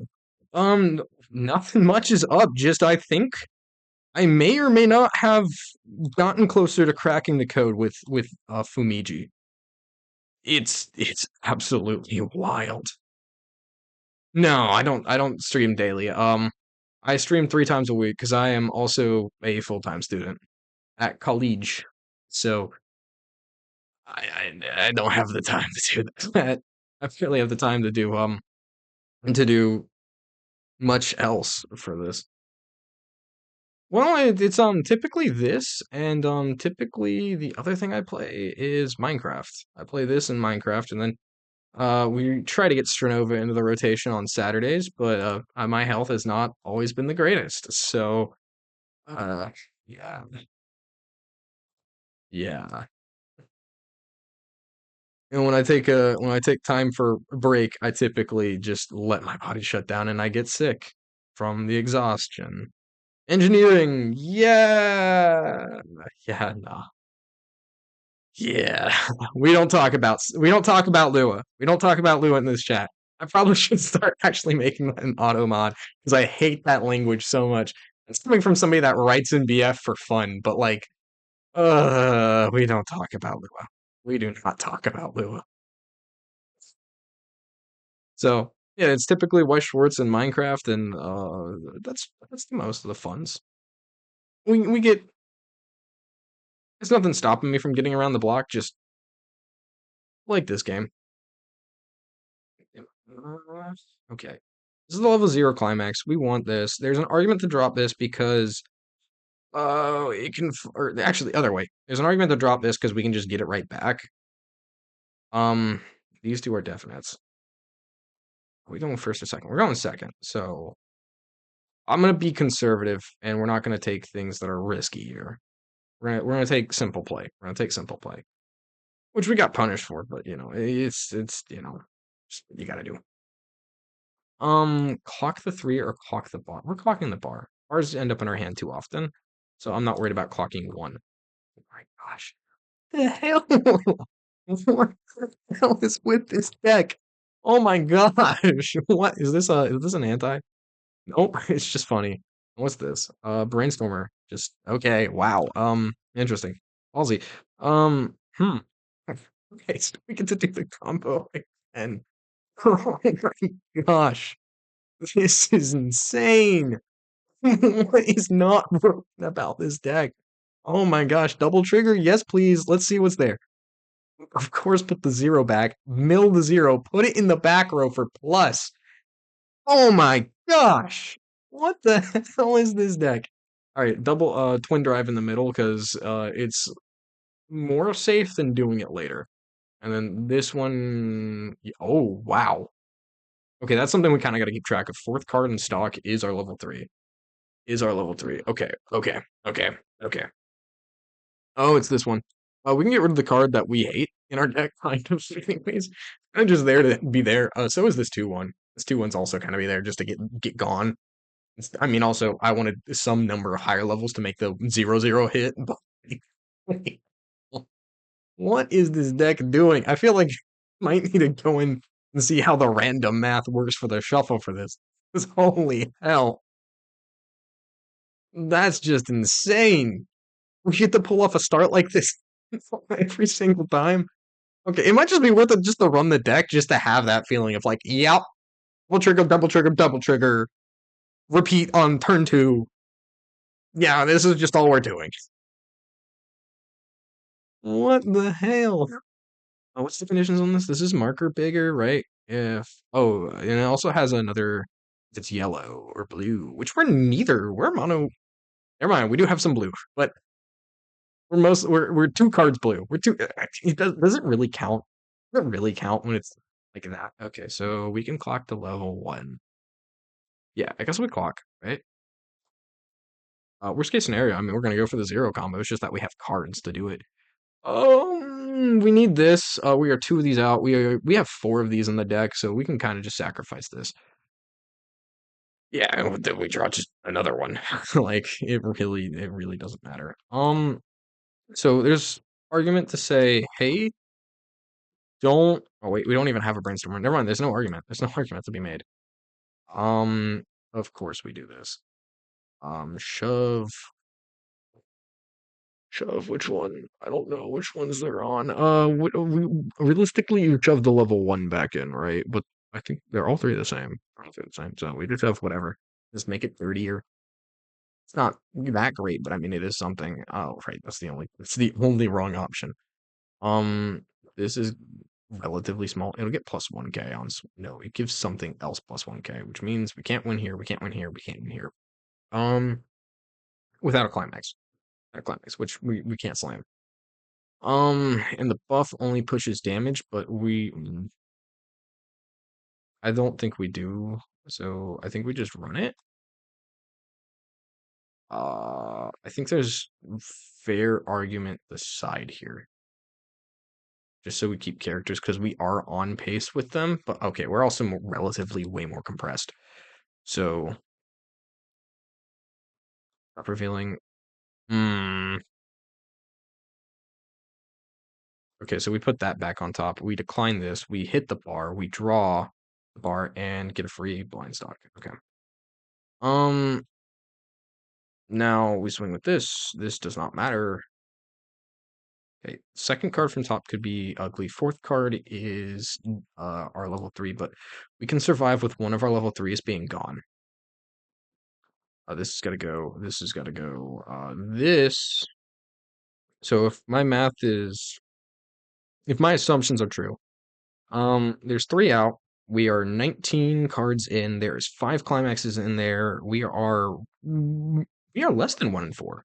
Um, Nothing much is up. Just I think I may or may not have gotten closer to cracking the code with Fumiji. It's absolutely wild. No, I don't stream daily. I stream 3 times a week because I am also a full-time student at college. So I don't have the time to do that. I barely have the time to do much else for this. Well, it's typically this, and typically the other thing I play is Minecraft. I play this in Minecraft, and then we try to get Strenova into the rotation on Saturdays, but my health has not always been the greatest. So uh, yeah, yeah. And when I take time for a break, I typically just let my body shut down, and I get sick from the exhaustion. Engineering, yeah, yeah, no. Yeah, we don't talk about Lua. We don't talk about Lua in this chat. I probably should start actually making an auto mod because I hate that language so much. It's coming from somebody that writes in BF for fun, but like, we don't talk about Lua. We do not talk about Lua. So yeah, it's typically Weiss Schwartz in Minecraft, and that's the most of the funds. We get there's nothing stopping me from getting around the block. Just like this game. Okay. This is the level 0 climax. We want this. There's an argument to drop this because it can or actually the other way. There's an argument to drop this because we can just get it right back. Um these two are definites. Are we going first or second? We're going second. So I'm gonna be conservative and we're not gonna take things that are risky here. We're gonna take simple play. We're gonna take simple play. Which we got punished for, but it's you gotta do. Clock the 3 or clock the bar. We're clocking the bar. Bars end up in our hand too often, so I'm not worried about clocking 1. Oh my gosh. The hell? What the hell is with this deck? Oh my gosh. What is this an anti? Nope, it's just funny. What's this? Brainstormer. Just okay, wow. Interesting. Ballsy. Hmm. Okay, so we get to do the combo again. Oh my gosh. This is insane. What is not broken about this deck? Oh my gosh, double trigger? Yes, please. Let's see what's there. Of course, put the 0 back. Mill the 0. Put it in the back row for plus. Oh my gosh. What the hell is this deck? All right, double twin drive in the middle because it's more safe than doing it later. And then this one, oh wow. Okay, that's something we kind of got to keep track of. Fourth card in stock is our level 3. Is our level 3. Okay, okay, okay, okay. Oh, it's this one. We can get rid of the card that we hate in our deck, kind of, anyways. And just there to be there. So is this 2-1. This 2-1's also kind of be there just to get gone. I mean, also, I wanted some number of higher levels to make the 0-0 hit, but what is this deck doing? I feel like might need to go in and see how the random math works for the shuffle for this. Because holy hell, that's just insane. We get to pull off a start like this every single time. Okay, it might just be worth it just to run the deck just to have that feeling of like, yep, double trigger, repeat on turn 2. Yeah, this is just all we're doing. What the hell? Oh, what's the conditions on this? This is marker bigger, right? If and it also has another. If it's yellow or blue, which we're neither. We're mono. Never mind. We do have some blue, but we're 2 cards blue. We're two. Does it really count? Does it really count when it's like that? Okay, so we can clock to level 1. Yeah, I guess we clock, right? Worst case scenario, I mean, we're gonna go for the 0 combo. It's just that we have cards to do it. We need this. We are 2 of these out. We have 4 of these in the deck, so we can kind of just sacrifice this. Yeah, and then we draw just another one. Like it really doesn't matter. So there's argument to say, hey, don't. Oh wait, we don't even have a brainstormer. Never mind. There's no argument. There's no argument to be made. Um, of course we do this. Shove. Shove, which one? I don't know which ones they're on. Realistically, you shove the level 1 back in, right? But I think they're all 3 the same. All 3 the same. So we just have whatever. Just make it 30-er. It's not that great, but I mean it is something. Oh, right. That's the only wrong option. Um, this is relatively small. It'll get plus 1k on. No, it gives something else plus 1k, which means we can't win here. We can't win here. We can't win here. Um, without a climax. Without a climax, which we can't slam. And the buff only pushes damage, but I don't think we do. So I think we just run it. I think there's fair argument the side here. Just so we keep characters because we are on pace with them. But okay, we're also relatively way more compressed. So not revealing. Hmm. Okay, so we put that back on top. We decline this. We hit the bar. We draw the bar and get a free blind stock. Okay. Um. Now we swing with this. This does not matter. Okay, second card from top could be ugly. Fourth card is our level 3, but we can survive with one of our level 3s being gone. This is gotta go. This is gotta go. This. So if my assumptions are true, there's 3 out. We are 19 cards in. There's 5 climaxes in there. We are less than 1 and 4.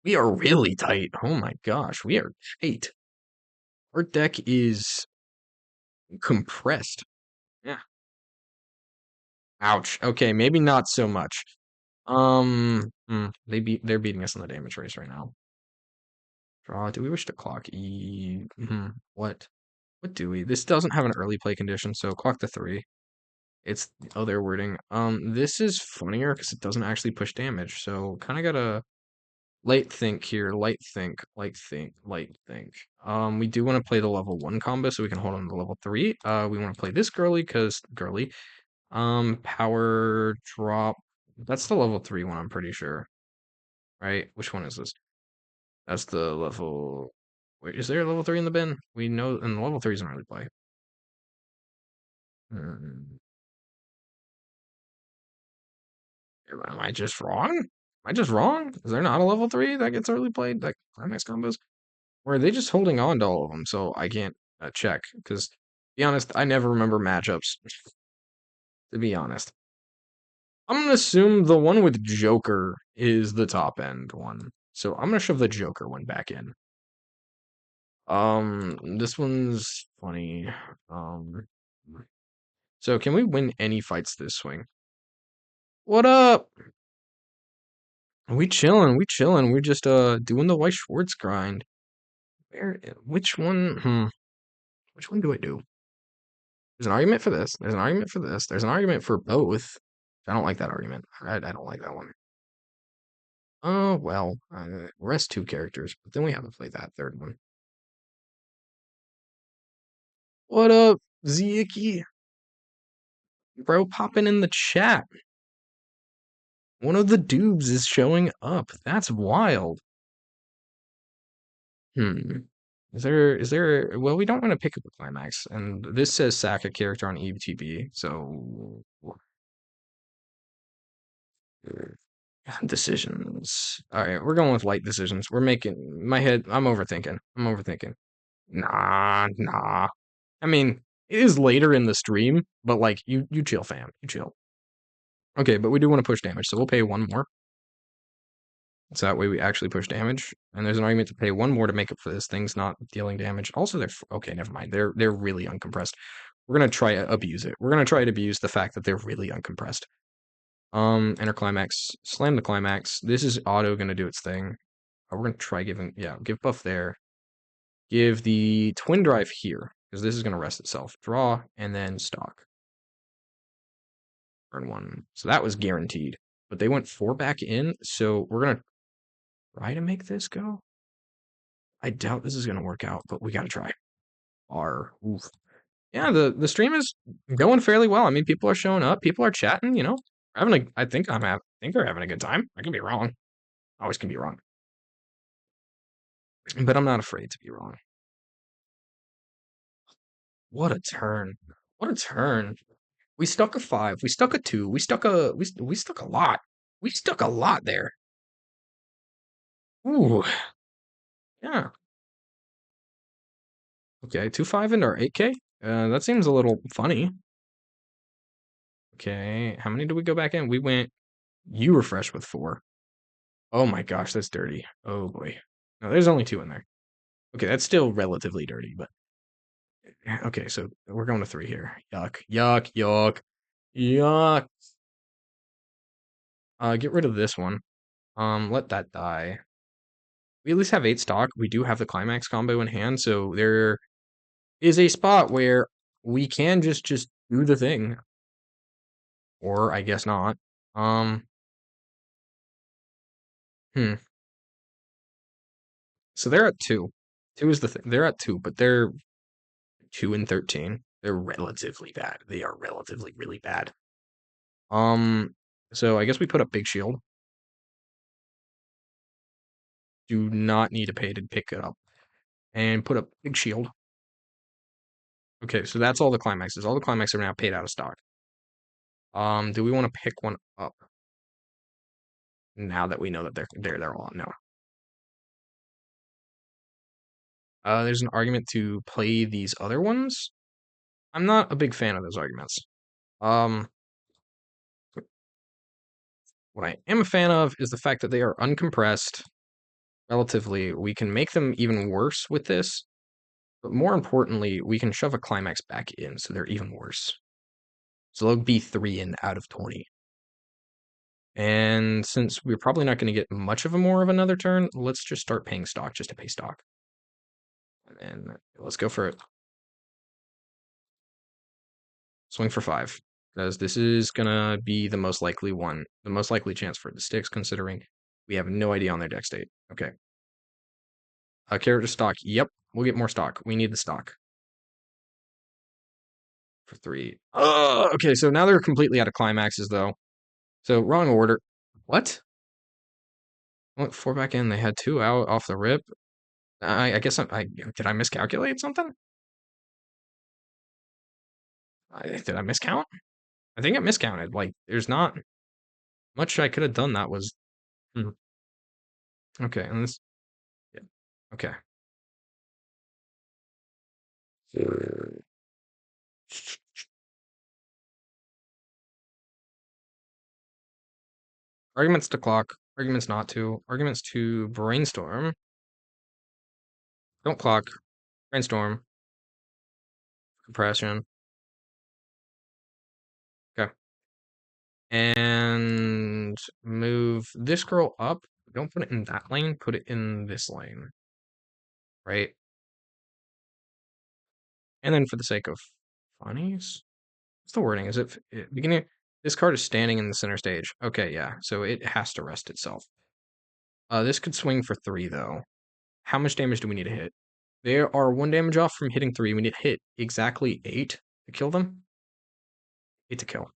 We are really tight. Oh my gosh, we are tight. Our deck is compressed. Yeah. Ouch. Okay, maybe not so much. They're beating us in the damage race right now. Draw. Do we wish to clock What? What do we? This doesn't have an early play condition, so clock the 3. It's their wording. This is funnier because it doesn't actually push damage, so kind of gotta light think here. Light think, light think, light think. We do want to play the level 1 combo so we can hold on to level 3. We want to play this girly because girly. Power drop. That's the level 3 one, I'm pretty sure. Right? Which one is this? That's the level. Wait, is there a level 3 in the bin? We know, and the level 3 isn't really play. Hmm. Am I just wrong? Am I just wrong? Is there not a level 3 that gets early played? Like climax combos? Or are they just holding on to all of them? So I can't check. Because, to be honest, I never remember matchups. To be honest. I'm gonna assume the one with Joker is the top end one. So I'm gonna shove the Joker one back in. This one's funny. Um, So can we win any fights this swing? What up? We chilling, we chilling. We're just doing the White Schwartz grind. Which one? Which one do I do? There's an argument for this. There's an argument for this. There's an argument for both. I don't like that argument. I don't like that one. Oh well, rest two characters, but then we haven't played that third one. What up, Ziki? Bro, popping in the chat. One of the dubes is showing up. That's wild. Hmm. Is there well, we don't want to pick up a climax, and this says sack a character on ETB, so decisions. Alright, we're going with light decisions. We're making my head I'm overthinking. I'm overthinking. Nah, nah. I mean, it is later in the stream, but like you chill, fam. You chill. Okay, but we do want to push damage, so we'll pay one more. So that way we actually push damage. And there's an argument to pay one more to make up for this. Thing's not dealing damage. Also, okay, never mind. They're really uncompressed. We're gonna try to abuse it. We're gonna try to abuse the fact that they're really uncompressed. Enter climax. Slam the climax. This is auto gonna do its thing. We're gonna try giving give buff there. Give the twin drive here, because this is gonna rest itself. Draw and then stock. Burn one. So that was guaranteed. But they went 4 back in, so we're gonna try to make this go. I doubt this is gonna work out, but we gotta try. Oof. Yeah, the stream is going fairly well. I mean, people are showing up, people are chatting, I think I think they're having a good time. I can be wrong. Always can be wrong. But I'm not afraid to be wrong. What a turn. What a turn. We stuck a 5. We stuck a 2. We stuck a lot. We stuck a lot there. Ooh. Yeah. Okay, 2-5 into our 8K? That seems a little funny. Okay, how many do we go back in? You refresh with 4. Oh my gosh, that's dirty. Oh boy. No, there's only 2 in there. Okay, that's still relatively dirty, but okay, so we're going to 3 here. Yuck, yuck, yuck, yuck. Get rid of this one. Let that die. We at least have 8 stock. We do have the climax combo in hand, so there is a spot where we can just do the thing. Or I guess not. Hmm. So they're at 2. 2 is the thing. They're at 2, but they're 2 and 13. They're relatively bad. They are relatively really bad. So I guess we put up big shield. Do not need to pay to pick it up. And put up big shield. Okay, so that's all the climaxes. All the climaxes are now paid out of stock. Do we want to pick one up? Now that we know that they're all no. There's an argument to play these other ones. I'm not a big fan of those arguments. What I am a fan of is the fact that they are uncompressed. Relatively, we can make them even worse with this, but more importantly, we can shove a climax back in, so they're even worse. So they'll be 3 in out of 20. And since we're probably not going to get much of a more of another turn, let's just start paying stock just to pay stock. And then let's go for it. Swing for 5, because this is going to be the most likely one, the most likely chance for it to stick, considering we have no idea on their deck state. Okay. Character stock. Yep, we'll get more stock. We need the stock. For 3. Okay, so now they're completely out of climaxes, though. So, wrong order. What? Went 4 back in. They had 2 out off the rip. I guess did I miscalculate something? Did I miscount? I think I miscounted. Like, there's not much I could have done that was... Okay, and this... Yeah. Okay. Arguments to clock. Arguments not to. Arguments to brainstorm. Don't clock. Brainstorm. Compression. And move this girl up. Don't put it in that lane, put it in this lane. Right? And then for the sake of funnies, what's the wording? Is it beginning? This card is standing in the center stage. Okay, yeah. So it has to rest itself. This could swing for 3, though. How much damage do we need to hit? They are 1 damage off from hitting 3. We need to hit exactly 8 to kill them. 8 to kill.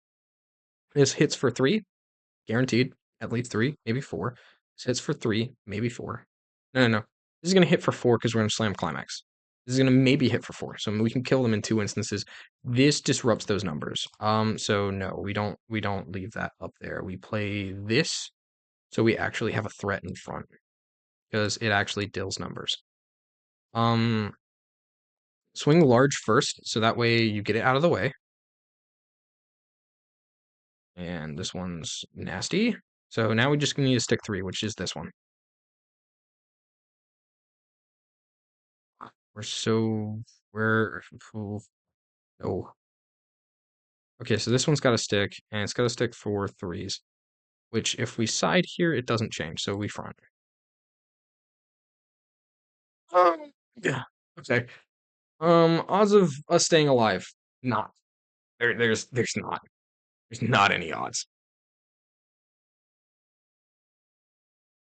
This hits for 3, guaranteed. At least 3, maybe 4. This hits for 3, maybe 4. No. This is going to hit for 4 because we're going to slam climax. This is going to maybe hit for 4, so we can kill them in 2 instances. This disrupts those numbers. So no, we don't leave that up there. We play this, so we actually have a threat in front because it actually deals numbers. Swing large first, so that way you get it out of the way. And this one's nasty. So now we just need to stick 3, which is this one. We're no. Okay, so this one's got to stick, and it's got to stick for 3s, which if we side here, it doesn't change, so we front. Yeah. Okay. Odds of us staying alive, not. There's not. There's not any odds.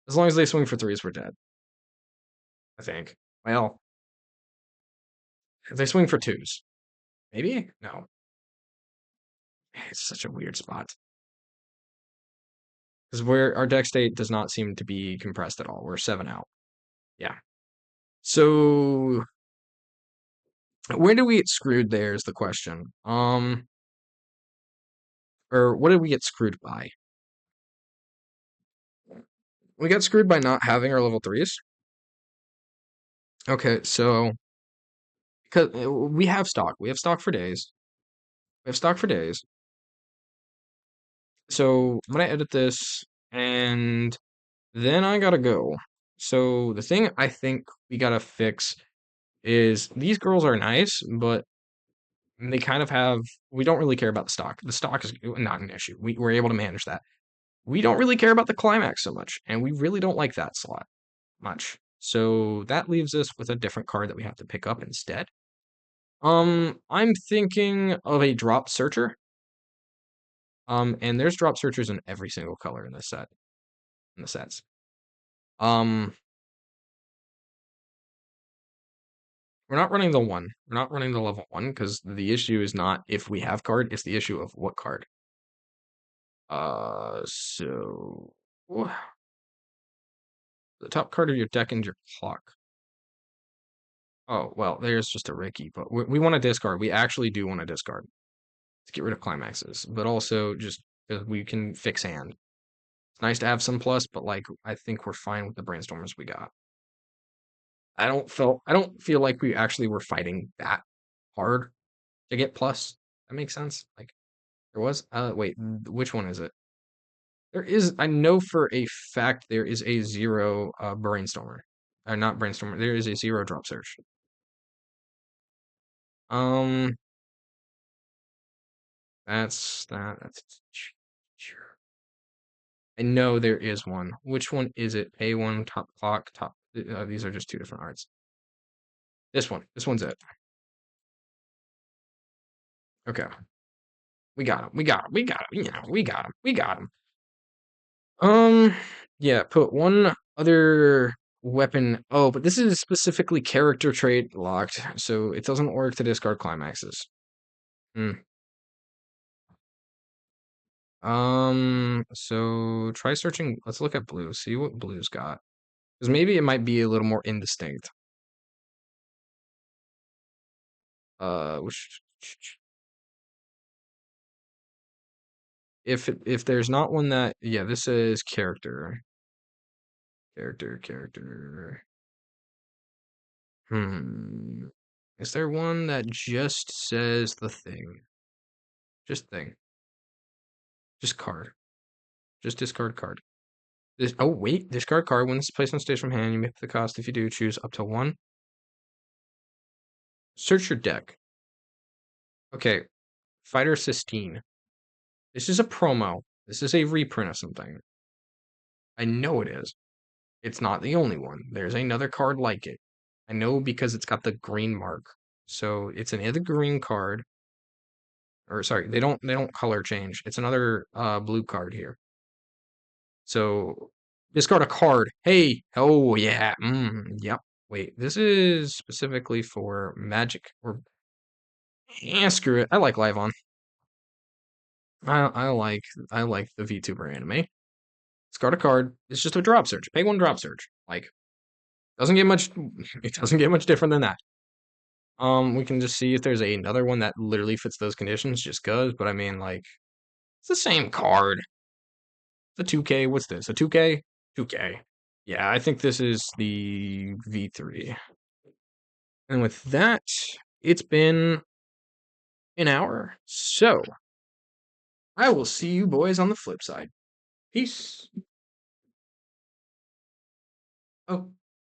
As long as they swing for 3s, we're dead. I think. Well, if they swing for 2s, maybe? No. It's such a weird spot. Because our deck state does not seem to be compressed at all. We're 7 out. Yeah. So where do we get screwed there is the question. Or what did we get screwed by? We got screwed by not having our level 3s. Okay, so because we have stock. We have stock for days. We have stock for days. So I'm gonna edit this and then I gotta go. So the thing I think we gotta fix is these girls are nice, but they kind of have we don't really care about the stock. The stock is not an issue. We're able to manage that. We don't really care about the climax so much, and we really don't like that slot much. So that leaves us with a different card that we have to pick up instead. I'm thinking of a drop searcher. And there's drop searchers in every single color in this set, in the sets. Um, we're not running the 1. We're not running the level 1 because the issue is not if we have card, it's the issue of what card. So the top card of your deck and your clock. Oh, well, there's just a Ricky, but we want to discard. We actually do want to discard to get rid of climaxes, but also just because we can fix hand. It's nice to have some plus, but like I think we're fine with the brainstormers we got. I don't feel like we actually were fighting that hard to get plus. That makes sense. Like there was wait, which one is it? There is I know for a fact there is a 0 brainstormer. Or not brainstormer. There is a 0 drop search. Um that's sure. I know there is one. Which one is it? A1 top clock top these are just 2 different arts. This one. This one's it. Okay. We got him. We got him. We got him. You know, we got him. We got him. Yeah, put one other weapon. Oh, but this is specifically character trait locked, so it doesn't work to discard climaxes. Hmm. So try searching. Let's look at blue. See what blue's got. Because maybe it might be a little more indistinct. Which if there's not one that yeah, this is character. Character. Is there one that just says the thing? Just thing. Just card. Just discard card. Oh, wait. Discard card. When it's placed on stage from hand, you make the cost. If you do, choose up to 1. Search your deck. Okay. Fighter Sistine. This is a promo. This is a reprint of something. I know it is. It's not the only one. There's another card like it. I know because it's got the green mark. So it's another green card. Or sorry, they don't color change. It's another blue card here. So discard a card. Hey, oh yeah, yep. Wait, this is specifically for Magic or screw it. I like Live On. I like the VTuber anime. Discard a card. It's just a drop search. Pay one drop search. Like doesn't get much. It doesn't get much different than that. We can just see if there's another one that literally fits those conditions, just cause. But I mean, like, it's the same card. It's a 2K. What's this? A 2K? 2K. Yeah, I think this is the V3. And with that, it's been an hour. So I will see you boys on the flip side. Peace.